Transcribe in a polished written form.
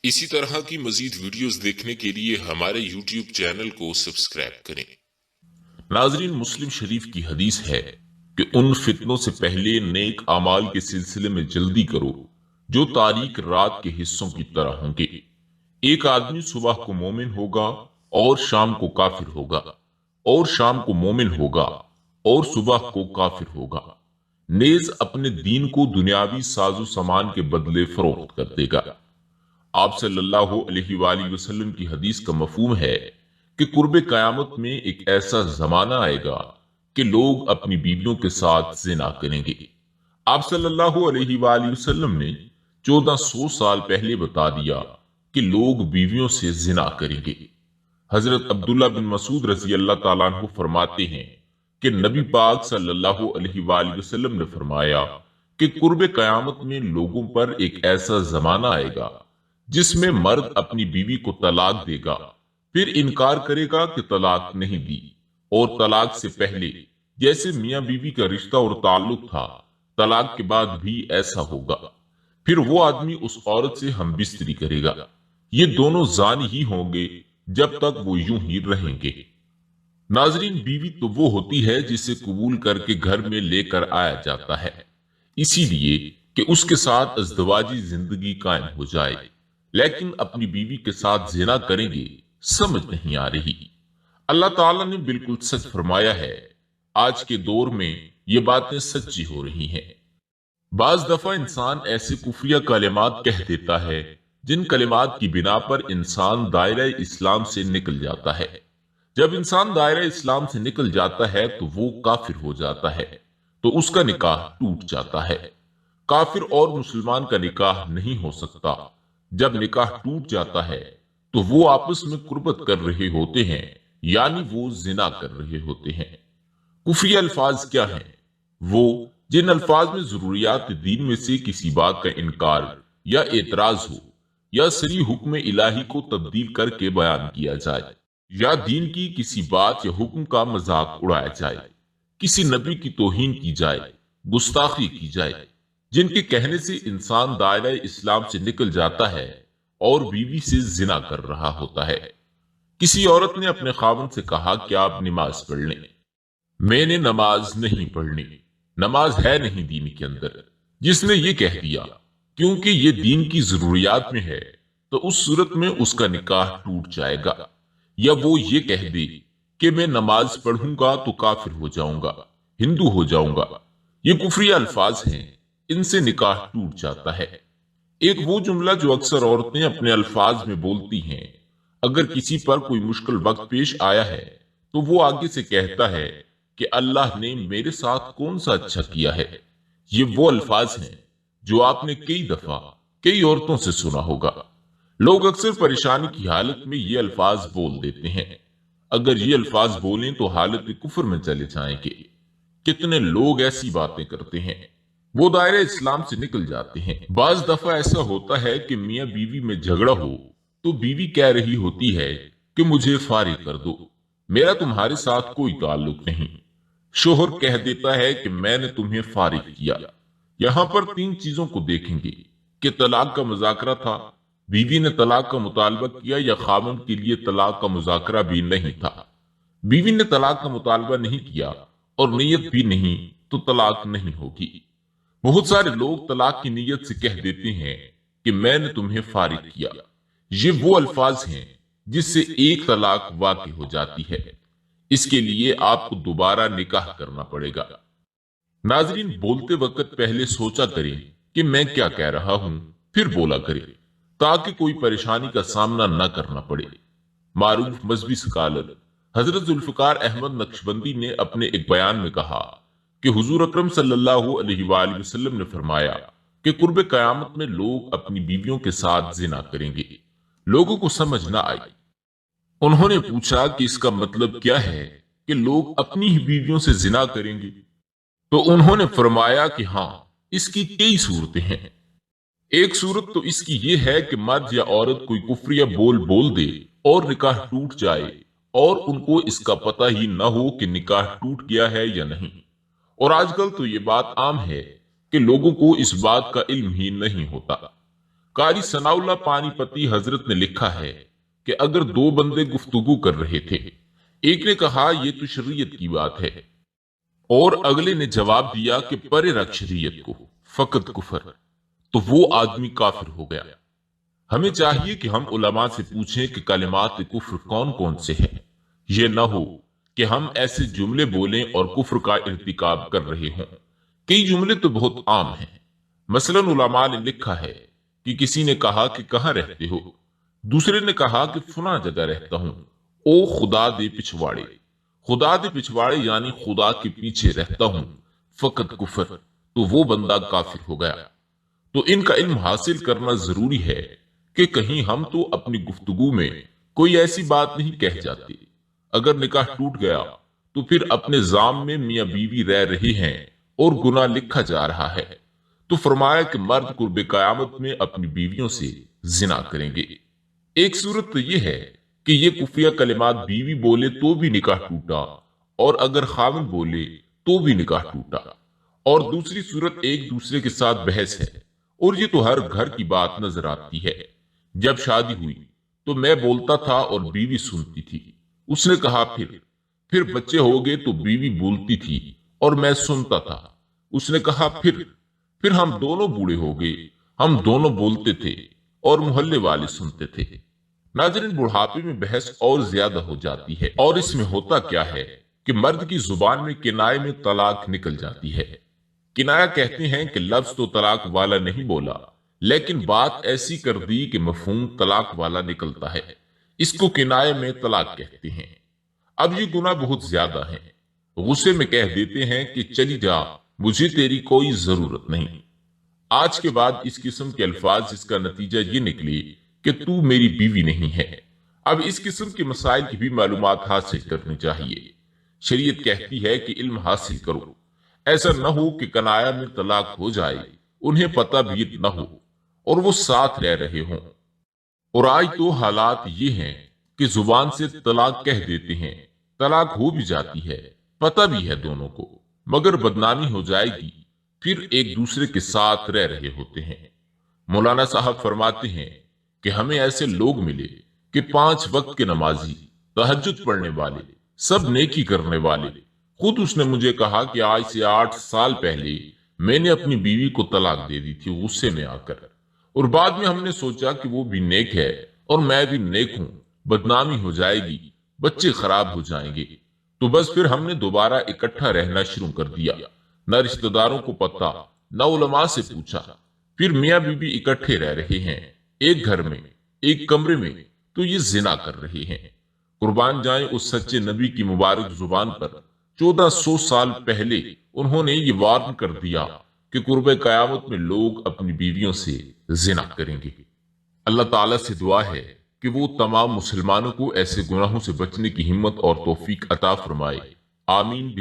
اسی طرح کی مزید ویڈیوز دیکھنے کے لیے ہمارے یوٹیوب چینل کو سبسکرائب کریں۔ ناظرین، مسلم شریف کی حدیث ہے کہ ان فتنوں سے پہلے نیک اعمال کے سلسلے میں جلدی کرو جو تاریک رات کے حصوں کی طرح ہوں گے۔ ایک آدمی صبح کو مومن ہوگا اور شام کو کافر ہوگا، اور شام کو مومن ہوگا اور صبح کو کافر ہوگا، نیز اپنے دین کو دنیاوی ساز و سامان کے بدلے فروخت کر دے گا۔ آپ صلی اللہ علیہ وآلہ وسلم کی حدیث کا مفہوم ہے کہ قرب قیامت میں ایک ایسا زمانہ آئے گا کہ لوگ اپنی بیویوں کے ساتھ زنا کریں گے۔ آپ صلی اللہ علیہ وآلہ وسلم نے 1400 سال پہلے بتا دیا کہ لوگ بیویوں سے زنا کریں گے۔ حضرت عبداللہ بن مسعود رضی اللہ تعالیٰ عنہ فرماتے ہیں کہ نبی پاک صلی اللہ علیہ وآلہ وسلم نے فرمایا کہ قرب قیامت میں لوگوں پر ایک ایسا زمانہ آئے گا جس میں مرد اپنی بیوی کو طلاق دے گا، پھر انکار کرے گا کہ طلاق نہیں دی، اور طلاق سے پہلے جیسے میاں بیوی کا رشتہ اور تعلق تھا طلاق کے بعد بھی ایسا ہوگا، پھر وہ آدمی اس عورت سے ہم بستری کرے گا۔ یہ دونوں زانی ہی ہوں گے جب تک وہ یوں ہی رہیں گے۔ ناظرین، بیوی تو وہ ہوتی ہے جسے قبول کر کے گھر میں لے کر آیا جاتا ہے، اسی لیے کہ اس کے ساتھ ازدواجی زندگی قائم ہو جائے، لیکن اپنی بیوی کے ساتھ زنا کریں گے، سمجھ نہیں آ رہی۔ اللہ تعالیٰ نے بالکل سچ فرمایا ہے۔ آج کے دور میں یہ باتیں سچی ہو رہی ہیں۔ بعض دفعہ انسان ایسے کفریہ کلمات کہہ دیتا ہے جن کلمات کی بنا پر انسان دائرہ اسلام سے نکل جاتا ہے۔ جب انسان دائرہ اسلام سے نکل جاتا ہے تو وہ کافر ہو جاتا ہے، تو اس کا نکاح ٹوٹ جاتا ہے۔ کافر اور مسلمان کا نکاح نہیں ہو سکتا۔ جب نکاح ٹوٹ جاتا ہے تو وہ آپس میں قربت کر رہے ہوتے ہیں، یعنی وہ زنا کر رہے ہوتے ہیں۔ کفری الفاظ کیا ہیں؟ وہ جن الفاظ میں ضروریات دین میں سے کسی بات کا انکار یا اعتراض ہو، یا صریح حکم الہی کو تبدیل کر کے بیان کیا جائے، یا دین کی کسی بات یا حکم کا مذاق اڑایا جائے، کسی نبی کی توہین کی جائے، گستاخی کی جائے، جن کے کہنے سے انسان دائرہ اسلام سے نکل جاتا ہے اور بیوی سے زنا کر رہا ہوتا ہے۔ کسی عورت نے اپنے خاوند سے کہا کہ آپ نماز پڑھ لیں۔ میں نے نماز نہیں پڑھنی، نماز ہے نہیں دین کے اندر۔ جس نے یہ کہہ دیا کیونکہ یہ دین کی ضروریات میں ہے، تو اس صورت میں اس کا نکاح ٹوٹ جائے گا۔ یا وہ یہ کہہ دے کہ میں نماز پڑھوں گا تو کافر ہو جاؤں گا، ہندو ہو جاؤں گا، یہ کفری الفاظ ہیں، ان سے نکاح ٹوٹ جاتا ہے۔ ایک وہ جملہ جو اکثر عورتیں اپنے الفاظ میں بولتی ہیں، اگر کسی پر کوئی مشکل وقت پیش آیا ہے تو وہ آگے سے کہتا ہے کہ اللہ نے میرے ساتھ کون سا اچھا کیا ہے۔ یہ وہ الفاظ ہیں جو آپ نے کئی دفعہ کئی عورتوں سے سنا ہوگا۔ لوگ اکثر پریشانی کی حالت میں یہ الفاظ بول دیتے ہیں۔ اگر یہ الفاظ بولیں تو حالت کفر میں چلے جائیں گے۔ کتنے لوگ ایسی باتیں کرتے ہیں، وہ دائرہ اسلام سے نکل جاتے ہیں۔ بعض دفعہ ایسا ہوتا ہے کہ میاں بیوی میں جھگڑا ہو تو بیوی کہہ رہی ہوتی ہے کہ مجھے فارغ کر دو، میرا تمہارے ساتھ کوئی تعلق نہیں۔ شوہر کہہ دیتا ہے کہ میں نے تمہیں فارغ کیا۔ یہاں پر 3 چیزوں کو دیکھیں گے کہ طلاق کا مذاکرہ تھا، بیوی نے طلاق کا مطالبہ کیا، یا خاوند کے لیے طلاق کا مذاکرہ بھی نہیں تھا۔ بیوی نے طلاق کا مطالبہ نہیں کیا اور نیت بھی نہیں تو طلاق نہیں ہوگی۔ بہت سارے لوگ طلاق کی نیت سے کہہ دیتے ہیں کہ میں نے تمہیں فارغ کیا۔ یہ وہ الفاظ ہیں جس سے ایک طلاق واقع ہو جاتی ہے۔ اس کے لیے آپ کو دوبارہ نکاح کرنا پڑے گا۔ ناظرین، بولتے وقت پہلے سوچا کریں کہ میں کیا کہہ رہا ہوں، پھر بولا کریں تاکہ کوئی پریشانی کا سامنا نہ کرنا پڑے۔ معروف مذہبی سکالر حضرت ذوالفقار احمد نقشبندی نے اپنے ایک بیان میں کہا کہ حضور اکرم صلی اللہ علیہ وآلہ وسلم نے فرمایا کہ قرب قیامت میں لوگ اپنی بیویوں کے ساتھ زنا کریں گے۔ لوگوں کو سمجھ نہ آئی۔ انہوں نے پوچھا کہ اس کا مطلب کیا ہے کہ لوگ اپنی ہی بیویوں سے زنا کریں گے؟ تو انہوں نے فرمایا کہ ہاں، اس کی کئی صورتیں ہیں۔ ایک صورت تو اس کی یہ ہے کہ مرد یا عورت کوئی کفریہ بول دے اور نکاح ٹوٹ جائے اور ان کو اس کا پتہ ہی نہ ہو کہ نکاح ٹوٹ گیا ہے یا نہیں۔ اور آج کل تو یہ بات عام ہے کہ لوگوں کو اس بات کا علم ہی نہیں ہوتا۔ قاری ثناءاللہ پانی پتی حضرت نے لکھا ہے کہ اگر دو بندے گفتگو کر رہے تھے، ایک نے کہا یہ تو شریعت کی بات ہے، اور اگلے نے جواب دیا کہ پرے رکھ شریعت کو، فقط کفر، تو وہ آدمی کافر ہو گیا۔ ہمیں چاہیے کہ ہم علماء سے پوچھیں کہ کلمات کفر کون کون سے ہیں، یہ نہ ہو کہ ہم ایسے جملے بولیں اور کفر کا ارتکاب کر رہے ہوں۔ کئی جملے تو بہت عام ہیں، مثلا علماء نے لکھا ہے کہ کسی نے کہا کہ کہاں رہتے ہو، دوسرے نے کہا کہ فلاں جگہ رہتا ہوں، او خدا دے پچھواڑے، خدا دے پچھواڑے یعنی خدا کے پیچھے رہتا ہوں، فقط کفر، تو وہ بندہ کافر ہو گیا۔ تو ان کا علم حاصل کرنا ضروری ہے کہ کہیں ہم تو اپنی گفتگو میں کوئی ایسی بات نہیں کہہ جاتے۔ اگر نکاح ٹوٹ گیا تو پھر اپنے زام میں میاں بیوی رہ رہے ہیں اور گناہ لکھا جا رہا ہے، تو فرمایا کہ مرد قرب قیامت میں اپنی بیویوں سے زنا کریں گے۔ ایک صورت تو یہ ہے کہ یہ کفیہ کلمات بیوی بولے تو بھی نکاح ٹوٹا، اور اگر خاوند بولے تو بھی نکاح ٹوٹا، اور دوسری صورت ایک دوسرے کے ساتھ بحث ہے، اور یہ تو ہر گھر کی بات نظر آتی ہے۔ جب شادی ہوئی تو میں بولتا تھا اور بیوی سنتی تھی، اس نے کہا پھر بچے ہو گئے تو بیوی بولتی تھی اور میں سنتا تھا، اس نے کہا پھر ہم دونوں بوڑھے ہو گئے، ہم دونوں بولتے تھے اور محلے والے سنتے تھے۔ ناظرین، بڑھاپے میں بحث اور زیادہ ہو جاتی ہے، اور اس میں ہوتا کیا ہے کہ مرد کی زبان میں کنائے میں طلاق نکل جاتی ہے۔ کنایا کہتے ہیں کہ لفظ تو طلاق والا نہیں بولا، لیکن بات ایسی کر دی کہ مفہوم طلاق والا نکلتا ہے، اس کو کنائے میں طلاق کہتے ہیں۔ اب یہ گناہ بہت زیادہ ہے، غصے میں کہہ دیتے ہیں کہ چلی جا، مجھے تیری کوئی ضرورت نہیں۔ آج کے بعد اس قسم کے الفاظ جس کا نتیجہ یہ نکلے کہ تو میری بیوی نہیں ہے۔ اب اس قسم کے مسائل کی بھی معلومات حاصل کرنی چاہیے۔ شریعت کہتی ہے کہ علم حاصل کرو، ایسا نہ ہو کہ کنایا میں طلاق ہو جائے، انہیں پتہ بھی نہ ہو اور وہ ساتھ رہ رہے ہوں۔ اور آج تو حالات یہ ہیں کہ زبان سے طلاق کہہ دیتے ہیں، طلاق ہو بھی جاتی ہے، پتہ بھی ہے دونوں کو، مگر بدنامی ہو جائے گی، پھر ایک دوسرے کے ساتھ رہ رہے ہوتے ہیں۔ مولانا صاحب فرماتے ہیں کہ ہمیں ایسے لوگ ملے کہ 5 وقت کے نمازی، تہجد پڑھنے والے، سب نیکی کرنے والے۔ خود اس نے مجھے کہا کہ آج سے 8 سال پہلے میں نے اپنی بیوی کو طلاق دے دی تھی غصے میں آ کر، اور بعد میں ہم نے سوچا کہ وہ بھی نیک ہے اور میں بھی نیک ہوں، بدنامی ہو جائے گی، بچے خراب ہو جائیں گے، تو بس پھر ہم نے دوبارہ اکٹھا رہنا شروع کر دیا، نہ رشتہ داروں کو پتہ، نہ علماء سے پوچھا۔ پھر میاں بیوی اکٹھے رہ رہے ہیں، ایک گھر میں، ایک کمرے میں، تو یہ زنا کر رہے ہیں۔ قربان جائیں اس سچے نبی کی مبارک زبان پر، 1400 سال پہلے انہوں نے یہ وارن کر دیا کہ قرب قیامت میں لوگ اپنی بیویوں سے زنا کریں گے۔ اللہ تعالیٰ سے دعا ہے کہ وہ تمام مسلمانوں کو ایسے گناہوں سے بچنے کی ہمت اور توفیق عطا فرمائے، آمین۔